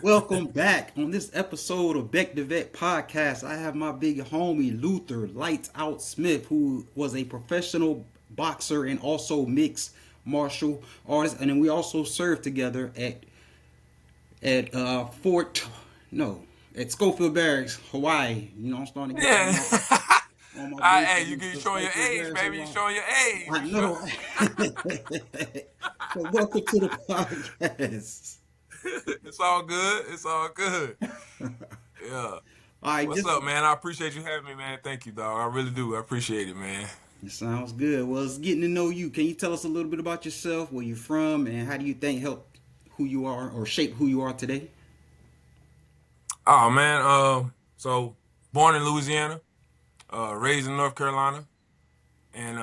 Welcome back. On this episode of Beck the Vet podcast, I have my big homie Luther Lights Out Smith, who was a professional boxer and also mixed martial artist. And then we also served together at Fort no at Schofield Barracks, Hawaii. You know, I'm starting to get Yeah. on my boots Hey, and you showing your Schofield age, Barracks, baby. You Hawaii. showing your age I for sure. know. So welcome to the podcast. It's all good. It's all good. Yeah. All right, What's just up, man? I appreciate you having me, man. Thank you, dog. I really do. I appreciate it, man. it sounds good. Well, it's getting to know you. Can you tell us a little bit about yourself, where you're from, and how do you think helped who you are or shape who you are today? Oh man. So born in Louisiana, raised in North Carolina, and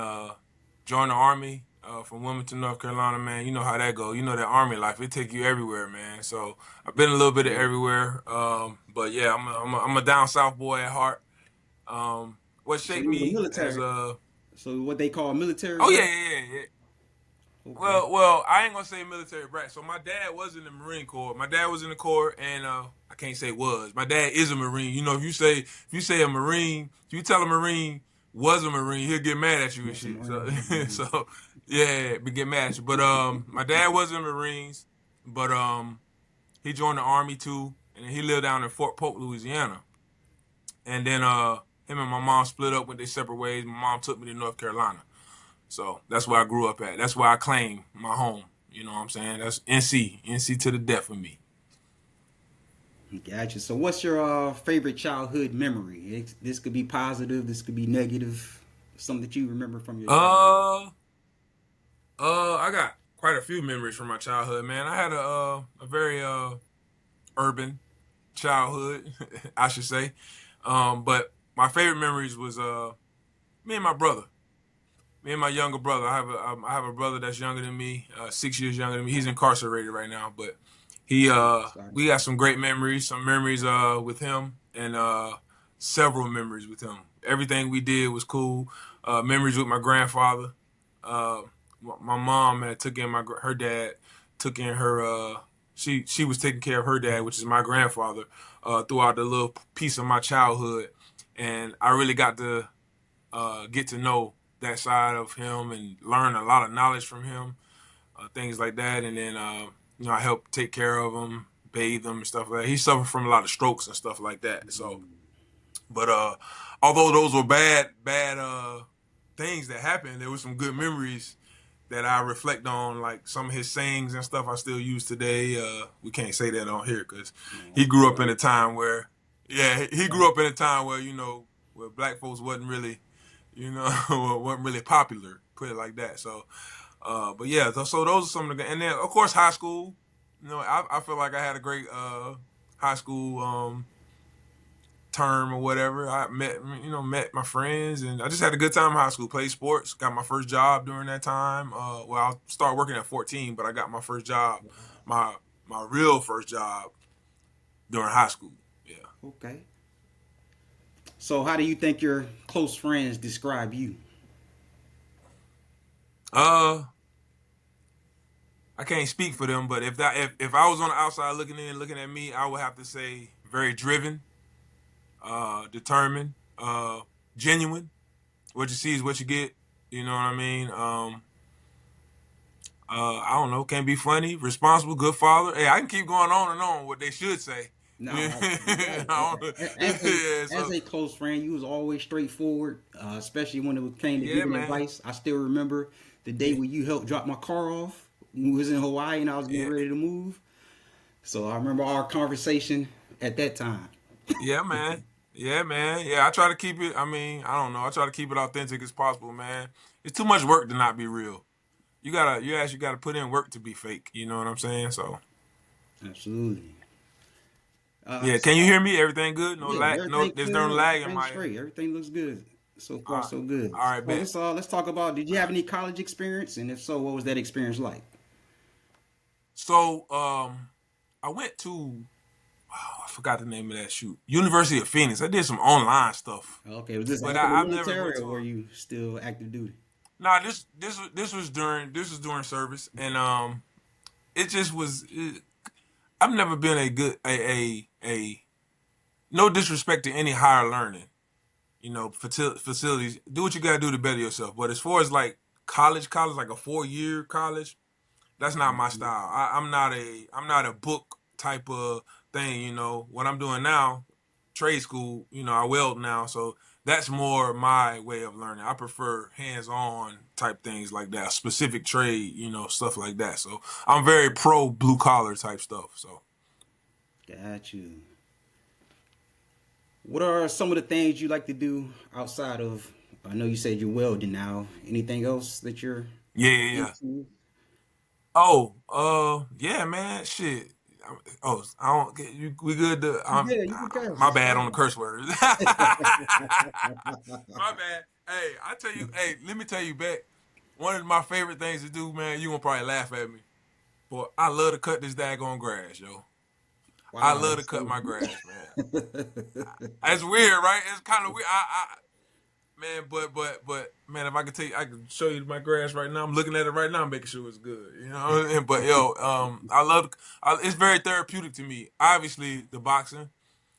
joined the army from Wilmington, North Carolina, man. You know how that go. You know that army life. It take you everywhere, man. So I've been a little bit of Yeah. everywhere. But yeah, I'm a down south boy at heart. What So shaped you was a me as military. a So what they call military oh yeah, brat. yeah, yeah, yeah. Okay. Well, I ain't gonna say military brat. So my dad was in the Marine Corps. My dad was in the Corps, and I can't say was. My dad is a Marine. You know, if you say a Marine, if you tell a Marine was a Marine, he'll get mad at you and That's a shit. So, marine. Mhm. so yeah, be get mad at you. But my dad was in the Marines, but he joined the Army too, and he lived down in Fort Polk, Louisiana. And then him and my mom split up, went their separate ways. My mom took me to North Carolina. So that's where I grew up at. That's where I claim my home. You know what I'm saying? That's NC. NC to the death for me. Gotcha. So what's your favorite childhood memory? This could be positive. This could be negative. Something that you remember from your childhood. Uh I got quite a few memories from my childhood, man. I had a very urban childhood, I should say. But my favorite memories was me and my brother. Me and my younger brother. I have a brother that's younger than me, 6 years younger than me. He's incarcerated right now, but he Sorry. we got some great memories, some memories with him, and several memories with him. Everything we did was cool. Memories with my grandfather. Uh, my mom had took in her dad took in her she was taking care of her dad, which is my grandfather, throughout the little piece of my childhood, and I really got to get to know that side of him and learn a lot of knowledge from him, things like that. And then, I helped take care of him, bathe him, and stuff like that. He suffered from a lot of strokes and stuff like that. So, but although those were bad things that happened, there were some good memories that I reflect on, like some of his sayings and stuff I still use today. We can't say that on here because No, he grew up in right. a time where, yeah, he grew up in a time where where black folks wasn't really, wasn't really popular. Put it like that. So, but yeah, so those are some of the, and then of course high school. I feel like I had a great high school term or whatever. I met my friends, and I just had a good time in high school. Played sports, got my first job during that time. Well, I started working at 14, but I got my first job, my my real first job during high school. Yeah. Okay. So how do you think your close friends describe you? Uh, I can't speak for them, but if I was on the outside looking in, looking at me, I would have to say very driven, determined, genuine. What you see is what you get. You know what I mean? I don't know. Can be funny, responsible, good father. Hey, I can keep going on and on what they should say. Yeah. No, right. As a Yeah. as So a close friend, you was always straightforward, especially when it came to yeah, giving man. advice. I still remember the day Yeah, when you helped drop my car off. We was in Hawaii and I was getting yeah, ready to move. So I remember our conversation at that time. yeah, man. Yeah, man. Yeah, I try to keep it. I mean, I don't know. I try to keep it authentic as possible, man. It's too much work to not be real. You actually gotta put in work to be fake. You know what I'm saying? So Absolutely. yeah. So Can you hear me? Everything good? No yeah, lag. No, everything there's no clear, lag in everything my. straight, everything looks good. So far, Uh, so good. all right, So bet. let's talk about. Did you have any college experience, and if so, what was that experience like? So I went to I forgot the name of that shoot. University of Phoenix. I did some online stuff, Okay, was this but after the I've never went military, to or were you still active duty? nah. This was during service, and it just was. I've never been a good a no disrespect to any higher learning, facilities. Do what you gotta do to better yourself. But as far as like college, like a 4 year college, that's not my style. I'm not a book type of thing. What I'm doing now, trade school. I weld now, so that's more my way of learning. I prefer hands-on type things like that, specific trade, stuff like that. So I'm very pro blue collar type stuff. So Got you. What are some of the things you like to do outside of? I know you said you're welding now. Anything else that you're yeah, yeah, yeah. into? Oh, yeah, man. Shit. Oh, I don't get you. We good to. Yeah, you can curse. My It's bad on the fine. curse words. My bad. Hey, I tell you. Hey, let me tell you, Beck. One of my favorite things to do, man. You gonna probably laugh at me, but I love to cut this daggone grass, yo. I Wow, love to that's cut so. my grass, man. It's weird, right? It's kind of weird. Man, but man, if I could tell you, I could show you my grass right now. I'm looking at it right now, making sure it's good. But yo, I love. It's very therapeutic to me. Obviously, the boxing.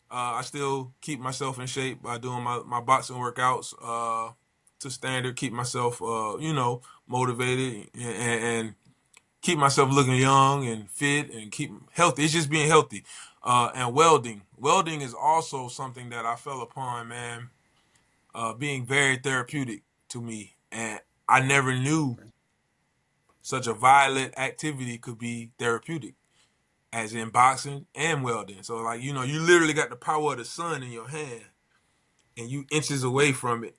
I still keep myself in shape by doing my boxing workouts to standard. Keep myself, motivated and keep myself looking young and fit and keep healthy. It's just being healthy. And welding. Welding is also something that I fell upon, man, being very therapeutic to me. And I never knew such a violent activity could be therapeutic, as in boxing and welding. So, like, you literally got the power of the sun in your hand and you inches away from it.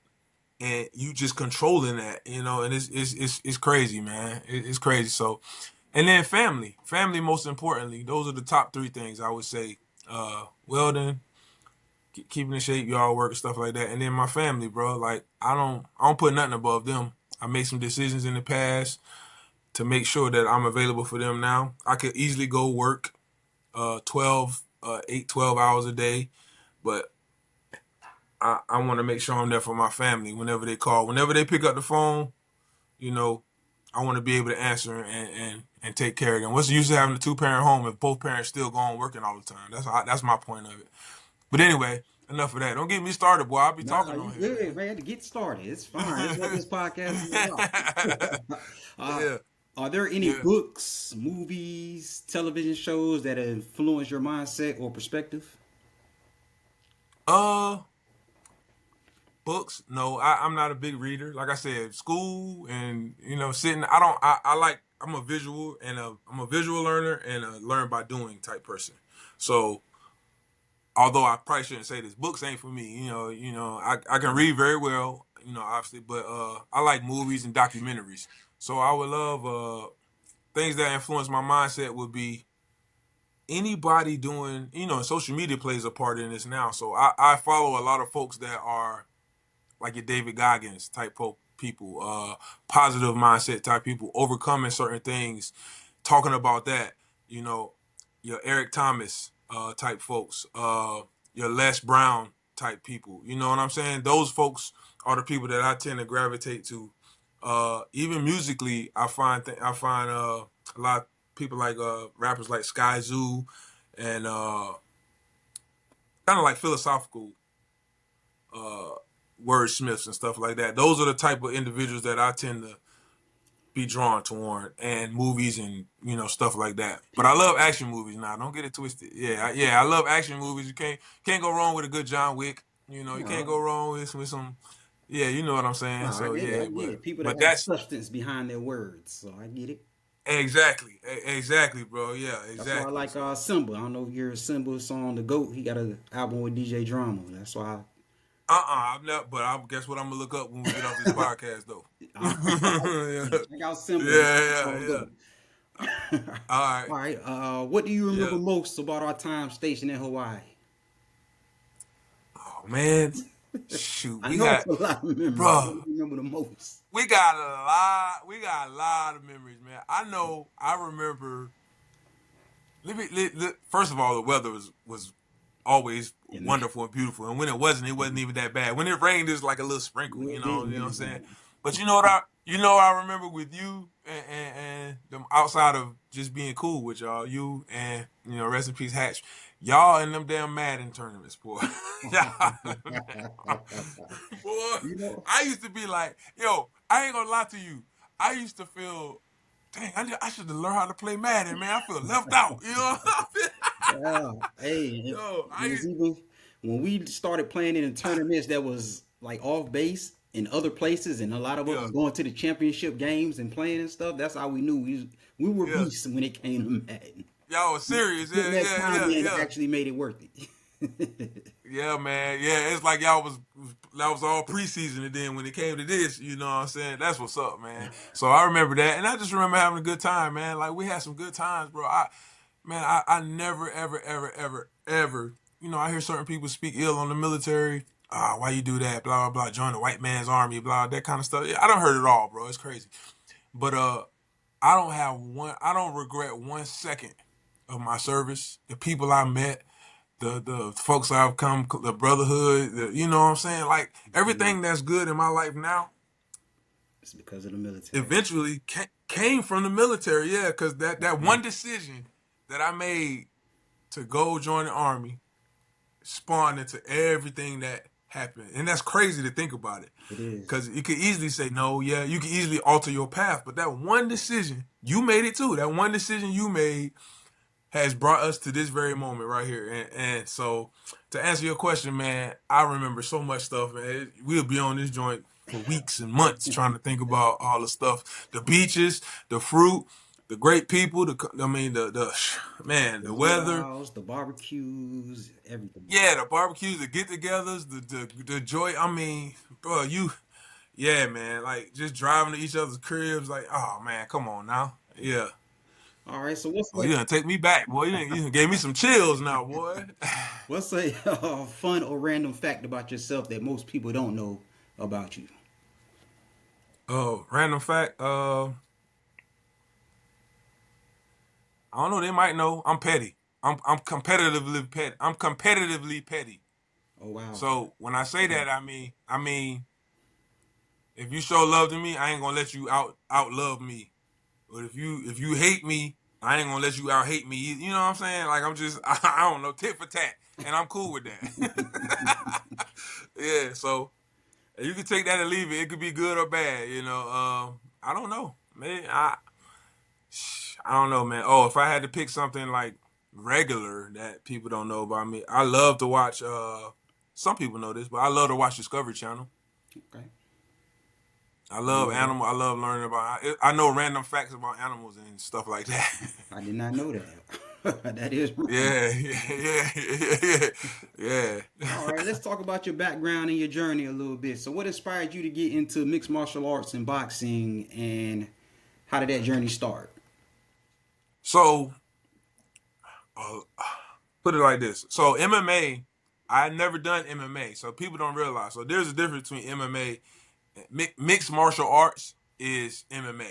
And you just controlling that, and it's crazy, man. It's crazy. So, and then family most importantly. Those are the top three things I would say. Welding, keeping in shape, y'all work and stuff like that, and then my family, bro. Like I don't put nothing above them. I made some decisions in the past to make sure that I'm available for them now. I could easily go work 12, 8, 12 hours a day, but I want to make sure I'm there for my family whenever they call, whenever they pick up the phone. You know, I want to be able to answer and take care of them. What's the use of having a 2 parent home if both parents still going working all the time? That's my point of it. But anyway, enough of that. Don't get me started, boy. I'll be Nah, talking you on here, good, man. man. To get started, it's fine. That's what this podcast is about. uh, Yeah, are there any yeah. books, movies, television shows that have influenced your mindset or perspective? Uh, Books? No, I'm not a big reader. Like I said, school and sitting. I don't. I like. I'm a visual learner and a learn by doing type person. So although I probably shouldn't say this, books ain't for me. I can read very well, obviously, but I like movies and documentaries. So I would love things that influence my mindset would be anybody doing, social media plays a part in this now. So I follow a lot of folks that are like your David Goggins type people, positive mindset type people, overcoming certain things, talking about that. You know, your Eric Thomas type folks, your Les Brown type people. You know what I'm saying? Those folks are the people that I tend to gravitate to. Even musically, I find a lot of people like rappers like Sky Zoo and kind of like philosophical uh, wordsmiths and stuff like that. Those are the type of individuals that I tend to be drawn toward, and movies and stuff like that. But I love action movies now. Don't get it twisted. Yeah, I love action movies. You can't go wrong with a good John Wick. You can't No, go wrong with some. Yeah, you know what I'm saying. no, I So get it. I yeah, get but it. People that but got that's substance behind their words, so I get it. exactly, bro. Yeah, That's why I exactly. like So Simba. I don't know if you heard Simba's song "The Goat." He got an album with DJ Drama. That's why. I'm not. But I guess what I'm gonna look up when we get off this podcast, though. All right, Yeah, check out Simba. His song yeah, called yeah. "Goat." All right. All right. What do you remember Yeah. most about our time stationed in Hawaii? Oh man, shoot, I we know it's got, a lot of memories. What do bro. you remember the most? We got a lot. We got a lot of memories, man. I know. I remember. First of all, the weather was always You know, wonderful and beautiful, and when it wasn't even that bad. When it rained, it was like a little sprinkle. it You know didn't what when I'm it's saying. on. But you know what I remember with you and them outside of just being cool with y'all, you and rest in peace Hatch, y'all in them damn Madden tournaments, boy. Y'all, boy, You know, I used to be like, yo, I ain't gonna lie to you. I used to feel, dang, I should have learned how to play Madden, man. I feel left out, you know. yeah. Hey, Yo, it was even when we started playing in tournaments that was like off base in other places, and a lot of us yeah, was going to the championship games and playing and stuff. That's how we knew we were yeah. beasts when it came to Madden. Y'all was serious, Putting yeah, that yeah, time yeah, in yeah. actually made it worth it. Yeah, man. Yeah, it's like y'all was that was all preseason, and then when it came to this, you know what I'm saying? That's what's up, man. So I remember that, and I just remember having a good time, man. Like we had some good times, bro. I never, ever, ever, ever, ever. I hear certain people speak ill on the military. Ah, why you do that? Blah blah blah. Join the white man's army. Blah that kind of stuff. Yeah, I don't heard it all, bro. It's crazy. But I don't have one. I don't regret 1 second of my service. The people I met, the folks I've come, the brotherhood, you know what I'm saying? Like Yeah, everything that's good in my life now, it's because of the military. eventually came from the military. Yeah, because that Yeah, one decision that I made to go join the army spawned into everything that happened, and that's crazy to think about it. it is. Because you could easily say no, yeah, you could easily alter your path, but that one decision, you made it too. That one decision you made has brought us to this very moment right here. And so, to answer your question, man, I remember so much stuff, man. We'll be on this joint for weeks and months trying to think about all the stuff, the beaches, the fruit, the great people. The man, The the weather. luau's, the barbecues, everything. Yeah, the barbecues, the get-togethers, the joy. I mean, bro, yeah, man, like just driving to each other's cribs, like, oh man, come on now, yeah. All right, so what's Oh, you done take me back, boy. You done gave me some chills now, boy. what's a fun or random fact about yourself that most people don't know about you? Oh, random fact. I don't know. They might know. I'm petty. I'm competitively petty. I'm competitively petty. Oh wow. So when I say that, I mean, if you show love to me, I ain't gonna let you out love me. But if you hate me, I ain't gonna let you out hate me. You know what I'm saying? Like I'm just I don't know, tit for tat, and I'm cool with that. Yeah. So you can take that or leave it. It could be good or bad. I don't know, man. I don't know, man. Oh, if I had to pick something like regular that people don't know about me, I love to watch. Some people know this, but I love to watch Discovery Channel. Okay. I I love know that. animal. I love learning about. I know random facts about animals and stuff like that. I did not know that. That is wrong. Yeah, yeah, yeah, yeah, All yeah. right, let's talk about your background and your journey a little bit. So, what inspired you to get into mixed martial arts and boxing, and how did that journey start? So, uh, put it like this. So, MMA, I never done MMA, so people don't realize. So, there's a difference between MMA. Mixed martial arts is MMA.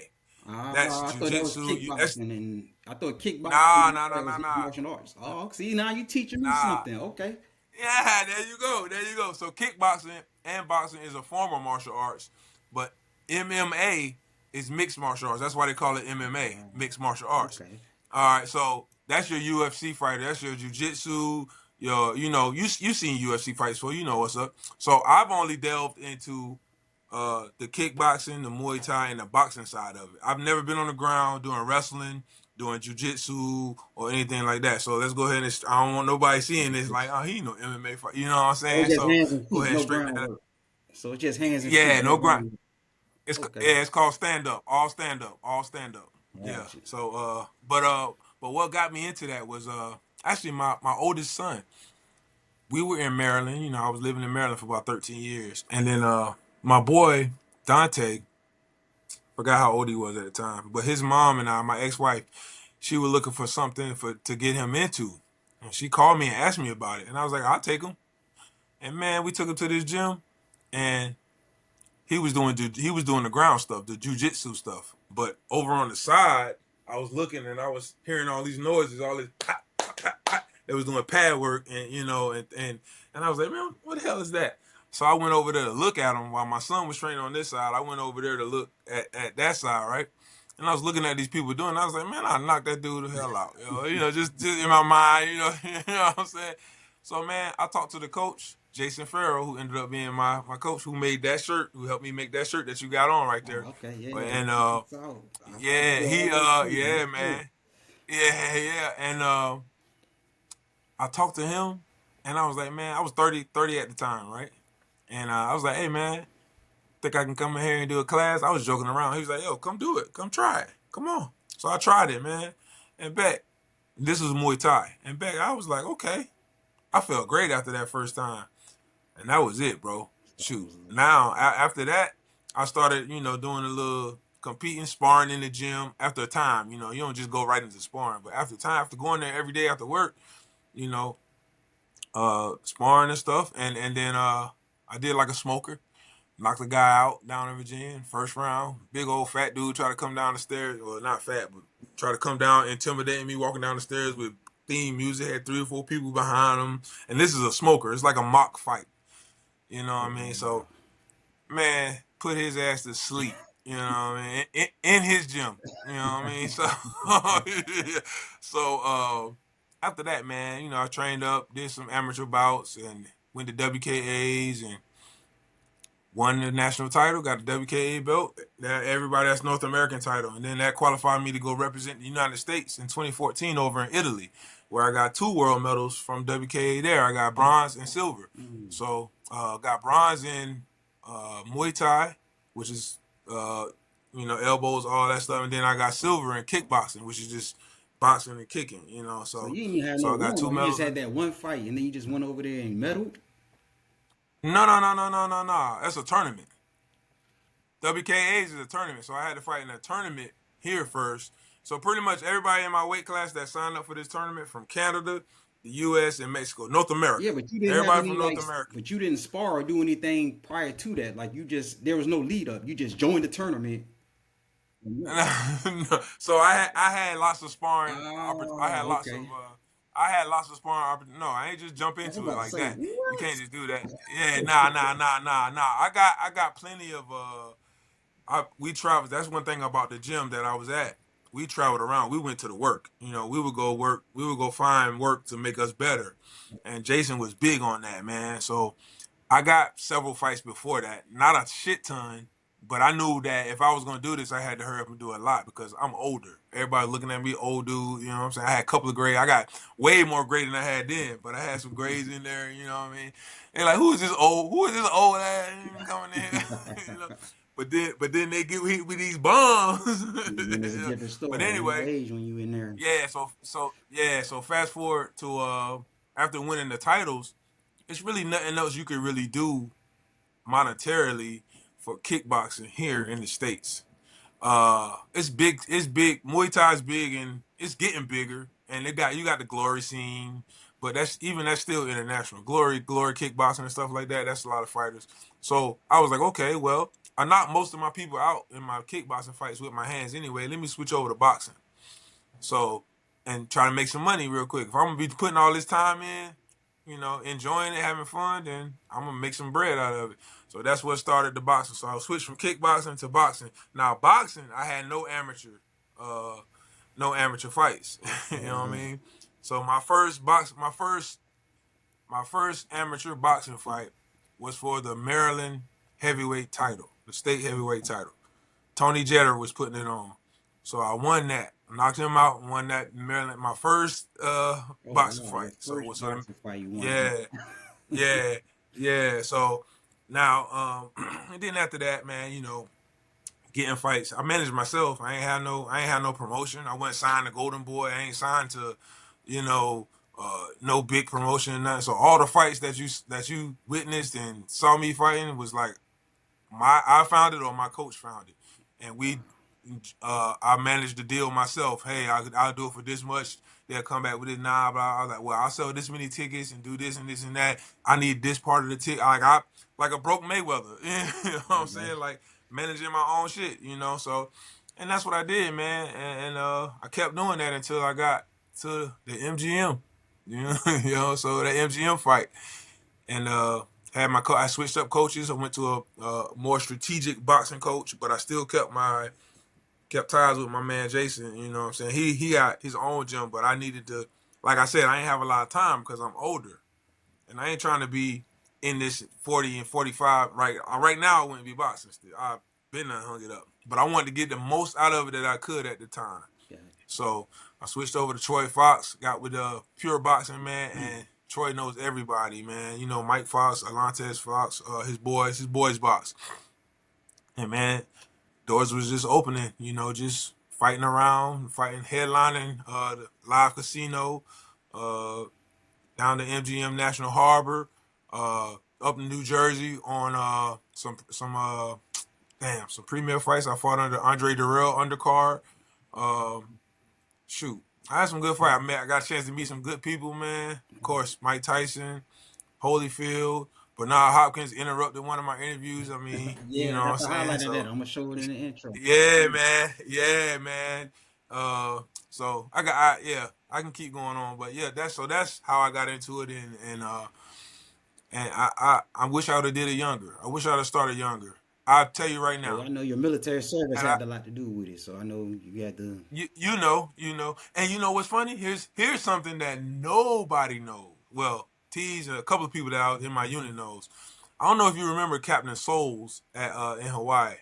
That's I thought that was jujitsu. That's kickboxing, and I thought kickboxing nah, you nah, thought nah, that was nah, mixed nah, martial arts. Oh, see, now you teaching me nah. something. Okay. Yeah, there you go. There you go. So kickboxing and boxing is a form of martial arts, but MMA is mixed martial arts. That's why they call it MMA, Oh, mixed martial arts. okay. All right, so that's your UFC fighter. That's your jujitsu. You seen UFC fights, so you know what's up. So I've only delved into the kickboxing, the Muay Thai, and the boxing side of it. I've never been on the ground doing wrestling, doing jujitsu, or anything like that. So let's go ahead and I don't want nobody seeing this like, oh, he know MMA fight. You know what I'm So saying? it's just So hands and go feet, ahead, no straighten that. groundwork. So it's just hands and feet, Yeah, no no grind. groundwork. It's Okay. yeah, it's called stand up, all stand up, all stand up. Yeah. Gotcha. So but what got me into that was actually my oldest son. We were in Maryland. I was living in Maryland for about 13 years, and then my boy Dante, forgot how old he was at the time, but his mom and I, my ex-wife, she was looking for something to get him into, and she called me and asked me about it, and I was like, I'll take him. And man, we took him to this gym, and he was doing the ground stuff, the jujitsu stuff. But over on the side, I was looking and I was hearing all these noises, all this pop, pop, pop, pop. They was doing pad work, and and I was like, man, what the hell is that? So I went over there to look at him while my son was training on this side. I went over there to look at that side, right? And I was looking at these people doing it. I was like, man, I knocked that dude the hell out. Just in my mind, you know what I'm saying? So, man, I talked to the coach, Jason Farrell, who ended up being my coach, who made that shirt, who helped me make that shirt that you got on right there. Oh, okay, yeah, But, yeah. and, I saw you yeah, go he, all the way through. yeah, Yes, sir. man. Yeah, yeah. And I talked to him, and I was like, man, I was 30 at the time, right? And I was like, hey, man, think I can come in here and do a class? I was joking around. He was like, yo, come do it. Come try it. Come on. So I tried it, man. And back, this was Muay Thai. And back, I was like, okay. I felt great after that first time. And that was it, bro. That Shoot. was it. Now, after that, I started, doing a little competing, sparring in the gym. After a time, you don't just go right into sparring. But after time, after going there every day after work, you know, sparring and stuff. And then I did like a smoker. Knocked a guy out down in Virginia, first round. Big old fat dude tried to come down the stairs. Well, not fat, but try to come down, intimidating me, walking down the stairs with theme music. Had 3 or 4 people behind him. And this is a smoker. It's like a mock fight. You know what Oh I mean? wow. So, man, put his ass to sleep. You know what I mean? In his gym. You know what I mean? So, so after that, man, I trained up, did some amateur bouts, and went to WKAs and won the national title, got the WKA belt. That everybody that's North American title, and then that qualified me to go represent the United States in 2014 over in Italy, where I got 2 world medals from WKA. There, I got bronze and silver. Mm. So got bronze in Muay Thai, which is elbows, all that stuff, and then I got silver in kickboxing, which is just boxing and kicking. So So you didn't even have so no I got run, two or you just medals. had that one fight, and then you just went over there and medaled. No, no, no, no, no, no, no. That's a tournament. WKA's is a tournament, so I had to fight in a tournament here first. So pretty much everybody in my weight class that signed up for this tournament from Canada, the U.S., and Mexico, North Yeah, America. but you didn't have Everybody any from North like, America. but you didn't spar or do anything prior to that. Like you just, there was no lead up. You just joined the tournament. So I had lots of sparring. I had Oh, lots of okay. sparring. No, I ain't just jump I was into it about to like say that. You what? can't just do that. Yeah, nah. I got plenty of we traveled. That's one thing about the gym that I was at. We traveled around. We went to the work. We would go work. We would go find work to make us better. And Jason was big on that, man. So I got several fights before that. Not a shit ton, but I knew that if I was gonna do this, I had to hurry up and do a lot because I'm older. Everybody looking at me, old dude. You know what I'm saying? I had a couple of grades. I got way more grade than I had then, but I had some grades in there. You know what I mean? And like, who is this old? Who is this old ass coming in here? you know. But then they get hit with these bombs. Then it's a different But story. New anyway, age when you in there. yeah. So fast forward to after winning the titles, it's really nothing else you could really do monetarily for kickboxing here in the states. It's big. It's big. Muay Thai is big, and it's getting bigger. And you got the glory scene, but that's still international. Glory kickboxing and stuff like that. That's a lot of fighters. So I was like, okay, well, I knocked most of my people out in my kickboxing fights with my hands anyway. Let me switch over to boxing. So, and try to make some money real quick. If I'm gonna be putting all this time in, enjoying it, having fun, then I'm gonna make some bread out of it. So that's what started the boxing. So I switched from kickboxing to boxing. Now boxing, I had uh, no amateur fights. you know what I Uh, mean? So my first amateur boxing fight was for the Maryland heavyweight title, the state heavyweight title. Tony Jeter was putting it on. So I won that. Knocked him out, won that Maryland, my first oh boxing wow, fight. your first So boxing fight you won. yeah, yeah, yeah. So now, and then after that, man, getting fights. I managed myself. I ain't had no promotion. I wasn't signed to Golden Boy. I ain't signed to, you know, no big promotion and nothing. So all the fights that you witnessed and saw me fighting was like I found it or my coach found it, and I managed the deal myself. Hey, I'll do it for this much. They'll come back with it. Nah, but I was like, well, I'll sell this many tickets and do this and this and that. I need this part of the ticket. Like a broke Mayweather. you know what I I'm got saying? Like managing my own shit. So, and that's what I did, man. And I kept doing that until I got to the MGM. So the MGM fight. And I switched up coaches. I went to a more strategic boxing coach, but I still kept ties with my man Jason. You know what I'm saying? He got his own gym, but I needed to, like I said, I ain't have a lot of time because I'm older, and I ain't trying to be in this 40 and 45. Right now, I wouldn't be boxing still. I've been there, hung it up, but I wanted to get the most out of it that I could at the time. Gotcha. So I switched over to Troy Fox, got with Pure Boxing, man, and Troy knows everybody, man. You know Mike Fox, Alantez Fox, his boys box, and man, doors was just opening. You know, just fighting around, fighting, headlining the live casino, uh, down to MGM National Harbor, up in New Jersey on some premier fights. I fought under Andre Durrell undercard. Um, Shoot, I had some good fights. I got a chance to meet some good people, man. Of course, Mike Tyson, Holyfield, Bernard Hopkins interrupted one of my interviews. I mean, you Yeah, know what I'm that's a saying? highlight of that. So I'm gonna show it in the intro. yeah, man. Yeah, man. So I can keep going on, but yeah, that's how I got into it, and I wish I would have did it younger. I wish I would have started younger. I'll tell you right Well, now, I know your military service and I had a lot to do with it, so I know you had to. you know, and you know what's funny? Here's something that nobody knows. Well, T's and a couple of people that out in my unit knows. I don't know if you remember Captain Souls at in Hawaii.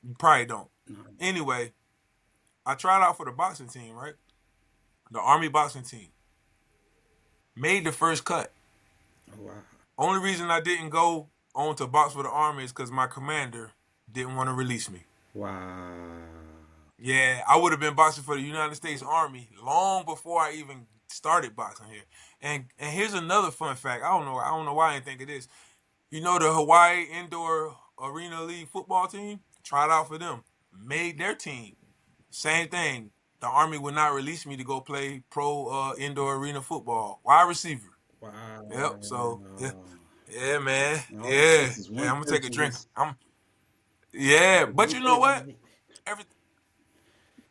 You probably don't. No, Anyway, I tried out for the boxing team, right? The Army boxing team. Made the first cut. oh, wow, Only reason I didn't go on to box for the Army is because my commander didn't want to release me. wow, Yeah, I would have been boxing for the United States Army long before I even started boxing here. And here's another fun fact. I don't know why I didn't think of this. You know the Hawaii Indoor Arena League football team? Tried out for them. Made their team. Same thing. The Army would not release me to go play pro indoor arena football. Wide receiver. Yep. So yeah, wow. yeah, man. And all it Yeah. takes is Hey, one I'm gonna take a person drink. just Yeah, with but one you know person, what? right? Every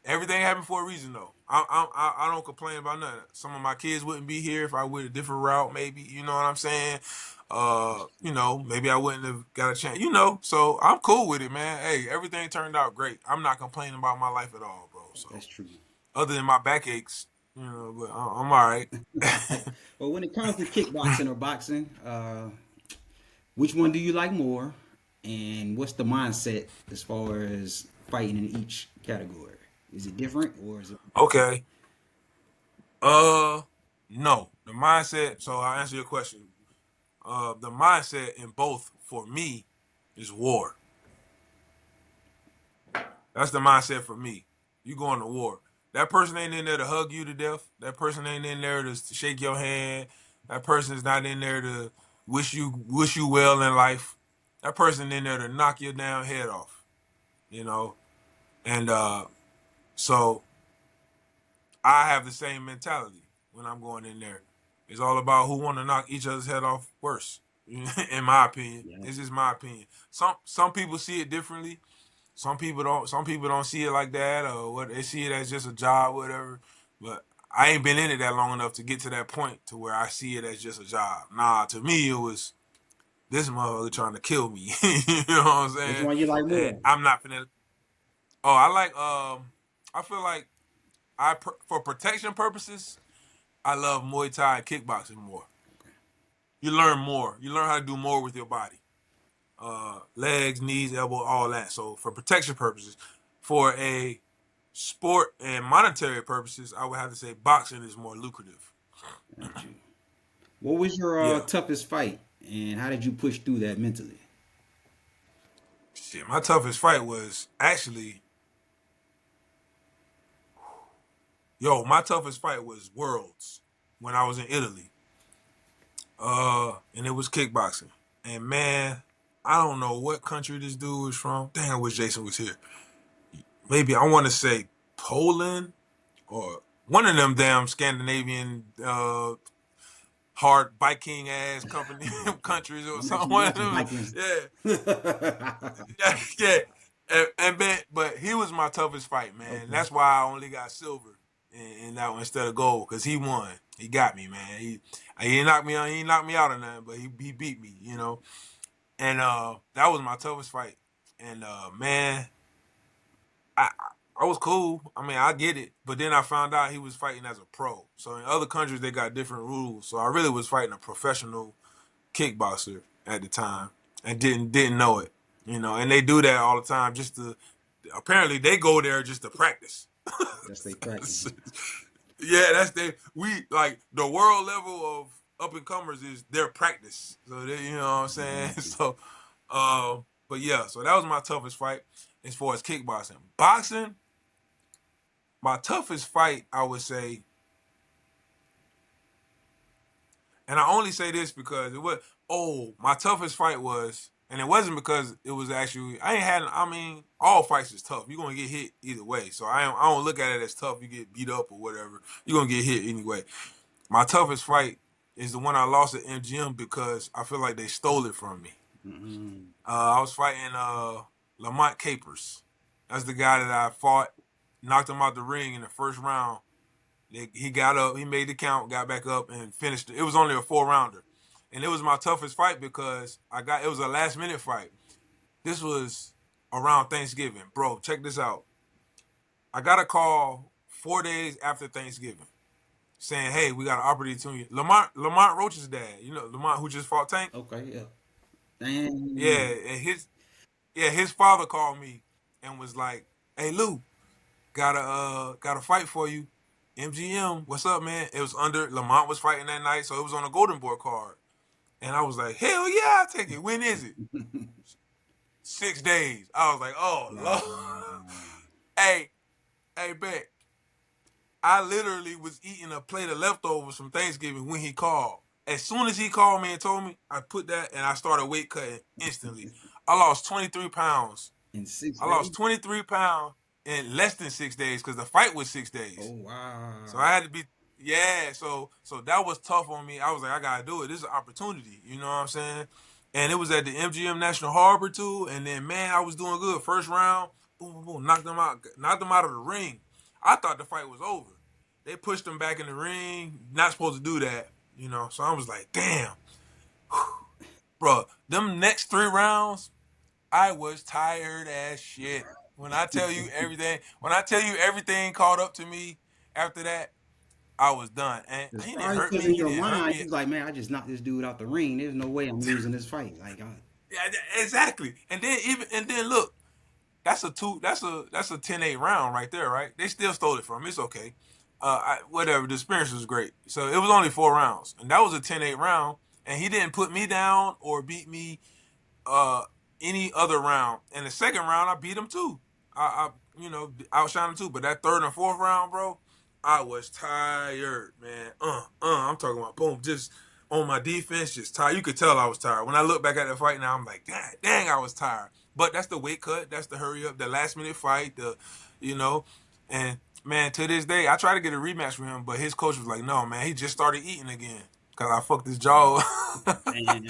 everything happened for a reason though. I don't complain about nothing. Some of my kids wouldn't be here if I went a different route. Maybe you know what I'm saying. Maybe I wouldn't have got a chance. So I'm cool with it, man. Hey, everything turned out great. I'm not complaining about my life at all, bro. So That's true. other than my backaches, but I'm all right. But when it comes to kickboxing or boxing, which one do you like more? And what's the mindset as far as fighting in each category? Is it different or is it? Okay. Uh, no. The mindset. So I'll answer your question. The mindset in both for me is war. That's the mindset for me. You going to war. That person ain't in there to hug you to death. That person ain't in there to shake your hand. That person is not in there to wish you well in life. That person in there to knock your damn head off. You know, and so I have the same mentality when I'm going in there. It's all about who want to knock each other's head off first. In my opinion, Yeah, it's just my opinion. Some people see it differently. Some people don't. Some people don't see it like that, or what they see it as just a job, whatever. But I ain't been in it that long enough to get to that point to where I see it as just a job. Nah, to me it was this motherfucker trying to kill me. You know what I'm which saying? one you like And more? I'm not finna. Oh, I like. I feel like for protection purposes, I love Muay Thai and kickboxing more. You learn more. You learn how to do more with your body. Legs, knees, elbow, all that. So for protection purposes, for a sport and monetary purposes, I would have to say boxing is more lucrative. Got you. What was your Yeah. toughest fight, and how did you push through that mentally? Shit, my toughest fight was actually, my toughest fight was Worlds when I was in Italy. And it was kickboxing. And man, I don't know what country this dude was from. Dang, I wish Jason was here. Maybe I want to say Poland or one of them damn Scandinavian hard Viking ass company countries or Don't mention something. the One of mention them, Vikings. yeah, yeah. And but he was my toughest fight, man. Okay. That's why I only got silver. in that one instead of gold because he won. He got me, man. He didn't knock me out. He didn't knock me out or nothing, but he beat me, you know. And that was my toughest fight. And man, I I was cool. I mean, I get it, but then I found out he was fighting as a pro. So in other countries they got different rules. So I really was fighting a professional kickboxer at the time and didn't know it, you know. And they do that all the time just to. Apparently, they go there just to practice. That's they practice. Yeah, that's we like the world level of up and comers is their practice. So they, you know what I'm saying. Exactly. So, but yeah, so that was my toughest fight as far as kickboxing. Boxing, my toughest fight, I would say, and I only say this because it was my toughest fight was, and it wasn't because it was actually I ain't had. I mean, all fights is tough. You're gonna get hit either way. So I don't look at it as tough. You get beat up or whatever. You're gonna get hit anyway. My toughest fight is the one I lost at MGM because I feel like they stole it from me. Mm-hmm. I was fighting Lamont Capers. That's the guy that I fought, knocked him out the ring in the first round. He got up, he made the count, got back up, and finished it. It was only a 4 rounder, and it was my toughest fight because it was a last minute fight. This was around Thanksgiving, bro. Check this out. I got a call 4 days after Thanksgiving saying, "Hey, we got an opportunity." Lamont Roach's dad, you know, Lamont who just fought Tank. Okay, yeah. Yeah, Damn. and his father called me and was like, "Hey, Lou, got a fight for you. MGM, what's up, man?" It was under Lamont was fighting that night, so it was on a Golden Boy card. And I was like, "Hell yeah, I'll take it. When is it?" 6 days. I was like, "Oh Lord." Wow. hey, hey, bet. I literally was eating a plate of leftovers from Thanksgiving when he called. As soon as he called me and told me, I put that and I started weight cutting instantly. I lost 23 pounds. In six I lost days? 23 pounds in less than 6 days because the fight was 6 days. Oh So wow. I had to be, yeah. So that was tough on me. I was like, I gotta do it. This is an opportunity. You know what I'm saying? And it was at the MGM National Harbor too. And then man, I was doing good. First round, boom, boom, boom, knocked them out of the ring. I thought the fight was over. They pushed him back in the ring. Not supposed to do that, you know. So I was like, damn, bro. Them next 3 rounds, I was tired as shit. When I tell you everything caught up to me after that, I was done. And It's he didn't probably hurt because me. in He your didn't hurt mind, me. you like, man, I just knocked this dude out the ring. There's no way I'm losing this fight. Like, Yeah, exactly. And then look, that's a 10-8 round right there, right? They still stole it from me. It's okay. Whatever. The experience was great. So it was only 4 rounds, and that was a 10-8 round. And he didn't put me down or beat me uh any other round. And the second round, I beat him too. I outshined him too. But that third and fourth round, bro, I was tired, man. I'm talking about boom, just on my defense, just tired. You could tell I was tired. When I look back at the fight now, I'm like, dang, I was tired. But that's the weight cut. That's the hurry up, the last minute fight. You know, and man, to this day, I try to get a rematch with him, but his coach was like, no, man, he just started eating again because I fucked his jaw. damn.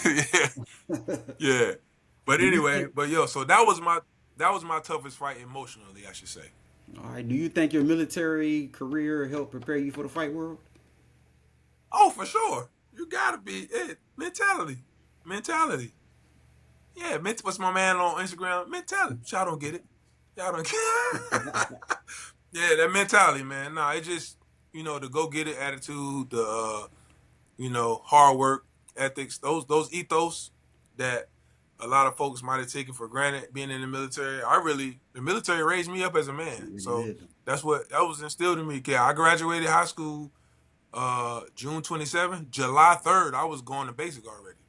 Yeah, yeah. But Do you anyway, think? but yo, so that was my toughest fight emotionally, I should say. All right. Do you think your military career helped prepare you for the fight world? Oh, for sure. You gotta be mentality, mentality. Yeah, what's my man on Instagram? Mentality. Y'all don't get it. Y'all don't get it. Yeah, that mentality, man. Nah, it just the go get it attitude, the hard work, ethics, those ethos that a lot of folks might have taken for granted being in the military. The military raised me up as a It man. really So did. that was instilled in me. Yeah, I graduated high school June 27th. July 3rd, I was going to basic already.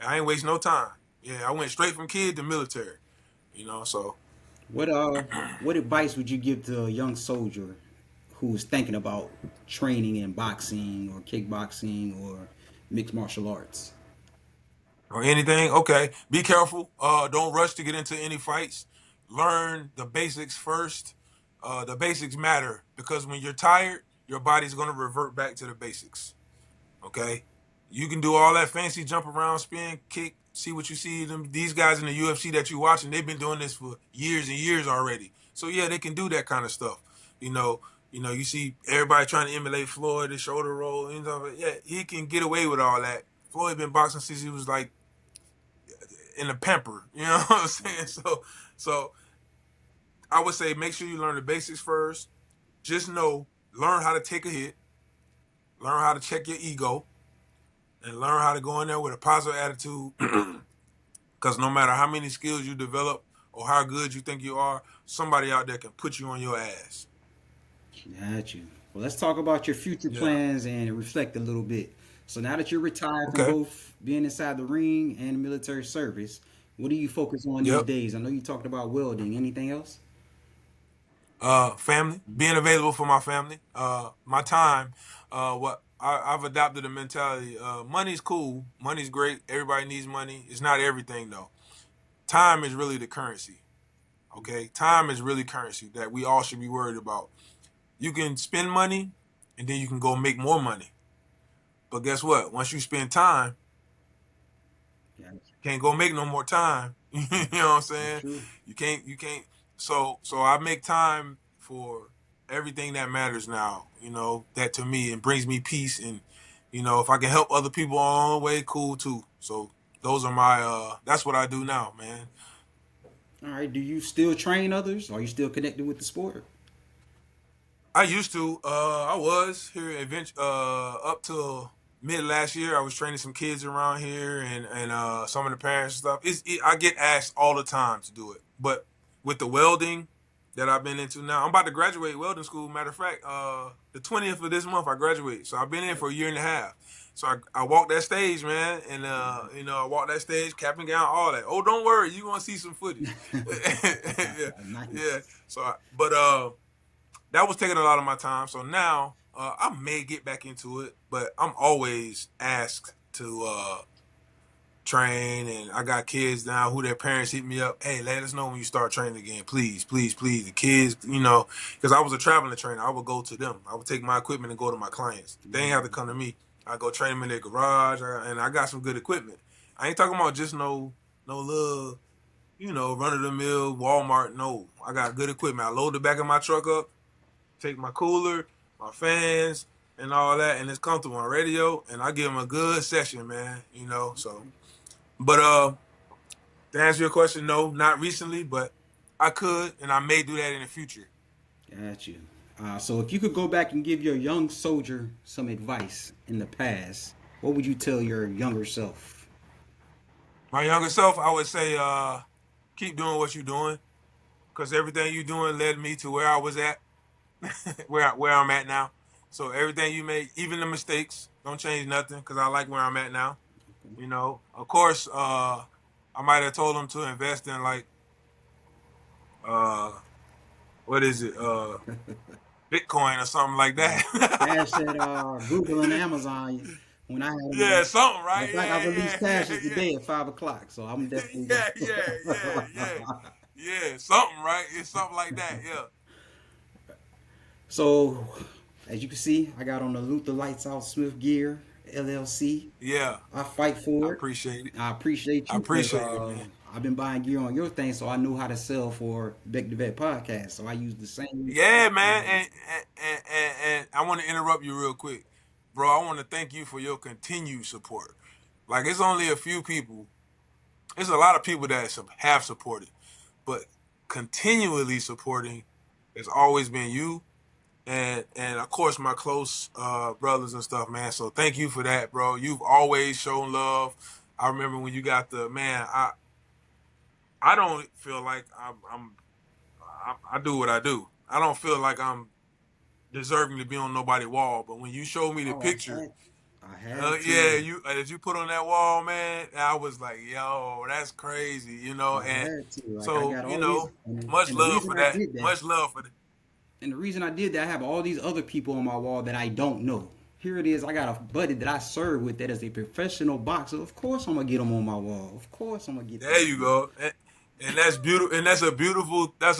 I ain't waste no time. Yeah, I went straight from kid to military. So What what advice would you give to a young soldier who's thinking about training in boxing or kickboxing or mixed martial arts? or anything. Okay, be careful. Don't rush to get into any fights. Learn the basics first. The basics matter because when you're tired, your body's gonna revert back to the basics. Okay, you can do all that fancy jump around, spin, kick, see what you see. These guys in the UFC that you watching, they've been doing this for years and years already. So yeah, they can do that kind of stuff. You know, You see everybody trying to emulate Floyd, the shoulder roll, yeah, he can get away with all that. Floyd been boxing since he was like in a pamper, you know what I'm saying? So I would say make sure you learn the basics first. Just learn how to take a hit, learn how to check your ego, and learn how to go in there with a positive attitude. Because no matter how many skills you develop or how good you think you are, somebody out there can put you on your ass. Got you. Well, let's talk about your future Yeah. plans and reflect a little bit. So now that you're retired from Okay. both being inside the ring and military service, what do you focus on these Yep. days? I know you talked about welding. Anything else? Family, being available for my family. My time. I've adopted a mentality. Money's cool. Money's great. Everybody needs money. It's not everything though. Time is really the currency. Okay, time is really currency that we all should be worried about. You can spend money, and then you can go make more money. But guess what? Once you spend time, Got can't go make no more time. You know what I'm you. saying? True. You can't. So I make time for everything that matters now. That to me it brings me peace, and if I can help other people along the way, cool too. So those are my that's what I do now, man. All right. Do you still train others? Are you still connected with the sport? I used to. I was here up till mid last year. I was training some kids around here, and some of the parents and stuff. I get asked all the time to do it, but with the welding that I've been into now, I'm about to graduate welding school. Matter of fact, the 20th of this month I graduate. So I've been in for a year and a half. So I walked that stage, man, and I walked that stage, cap and gown, all that. Oh, don't worry, you gonna see some footage. Yeah, yeah. Nice. But that was taking a lot of my time. So now I may get back into it, but I'm always asked to train, and I got kids now who their parents hit me up. Hey, let us know when you start training again, please, please, please. The kids, because I was a traveling trainer, I would go to them. I would take my equipment and go to my clients. They ain't have to come to me. I go train them in their garage, and I got some good equipment. I ain't talking about just no little run of the mill Walmart. No, I got good equipment. I load the back of my truck up, take my cooler, my fans, and all that, and it's comfortable on radio, and I give them a good session, man. So, but to answer your question, no, not recently, but I could, and I may do that in the future. Got you. So if you could go back and give your young soldier some advice in the past, what would you tell your younger self? My younger self, I would say, keep doing what you're doing, because everything you're doing led me to where I was at, where I'm at now. So everything you make, even the mistakes, don't change nothing, because I like where I'm at now. Of course, I might have told them to invest in like uh, what is it, Bitcoin or something like Cash that. at Google and Amazon when I had Yeah, them. something, right? In fact, I Yeah, released yeah, cashes today at 5 o'clock, so I'm definitely. yeah, yeah. Yeah, something, right? It's something like that. Yeah, So, as you can see, I got on the Luther Lights Out Smith Gear LLC. yeah. I fight I for it. appreciate it. I appreciate I you because appreciate it, man. I've been buying gear on your thing, so I know how to sell for Back to Vet podcast. So I use the same. Yeah, man. And I want to interrupt you real quick, bro. I want to thank you for your continued support. Like, it's only a few people. There's a lot of people that have supported, but continually supporting has always been you, and of course my close brothers and stuff, man. So thank you for that, bro. You've always shown love. I remember when you got the man. I don't feel like I do what I do. I don't feel like I'm deserving to be on nobody's wall. But when you showed me the Oh, picture, I had yeah, to. you as you put on that wall, man, I was like, yo, that's crazy, I and had to. Like I so got all these, much and the love reason for I that. did that, Much love for that. and the reason I did that, I have all these other people on my wall that I don't know. Here it is. I got a buddy that I serve with that is a professional boxer. Of course, I'm gonna get him on my wall. Of course, I'm gonna get There that. you go. And that's beautiful. And that's a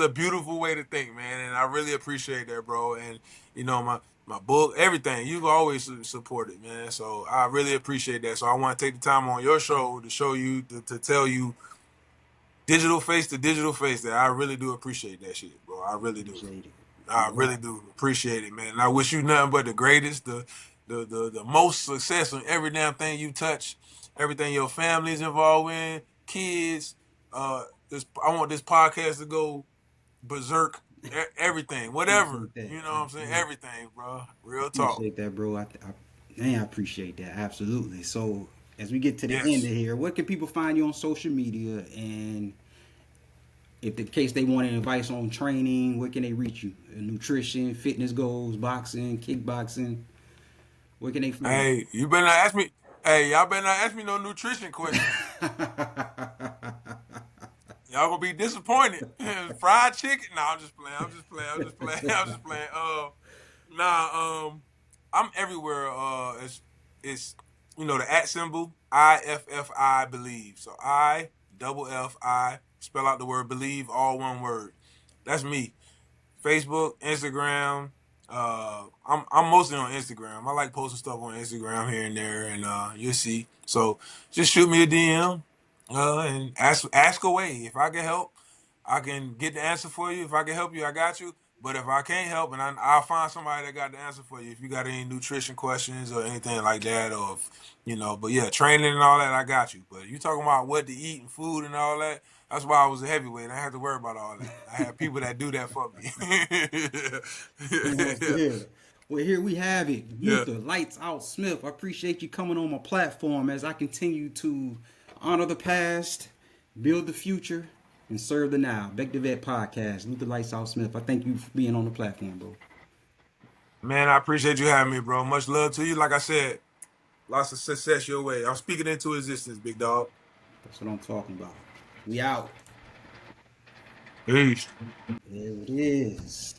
beautiful way to think, man. And I really appreciate that, bro. And my book, everything you've always supported, man. So I really appreciate that. So I want to take the time on your show to show you to tell you digital face to digital face that I really do appreciate that shit, bro. I really do. Appreciate it. I Yeah, really do appreciate it, man. And I wish you nothing but the greatest, the most success on every damn thing you touch, everything your family's involved in, kids. I want this podcast to go berserk, everything, whatever. appreciate that. You know what I'm saying? Everything, bro. Real talk. Appreciate that, bro. Man, I appreciate that. Absolutely. So, as we get to the end of Yes. here, where can people find you on social media? And if the case they want advice on training, where can they reach you? Nutrition, fitness goals, boxing, kickboxing. Where can they find Hey, you better not ask me. Hey, y'all better not ask me no nutrition questions. you? Y'all gonna be disappointed. Fried chicken? No, I'm just playing. I'm just playing. I'm just playing. I'm just playing. I'm everywhere. It's the at symbol IFFI believe. So IFFI. Spell out the word believe, all one word. That's me. Facebook, Instagram. I'm mostly on Instagram. I like posting stuff on Instagram here and there, and you'll see. So just shoot me a DM, and ask away. If I can help, I can get the answer for you. If I can help you, I got you. But if I can't help, and I'll find somebody that got the answer for you. If you got any nutrition questions or anything like that, or but yeah, training and all that, I got you. But you talking about what to eat and food and all that. That's why I was a heavyweight. I didn't have to worry about all that. I have people that do that for me. Yes, yeah. Well, here we have it. Yeah. Luther, Lights Out Smith. I appreciate you coming on my platform as I continue to honor the past, build the future, and serve the now. Back to Vet Podcast. Luther Lights Out Smith. I thank you for being on the platform, bro. Man, I appreciate you having me, bro. Much love to you. Like I said, lots of success your way. I'm speaking into existence, big dog. That's what I'm talking about. We out. Peace. There it is.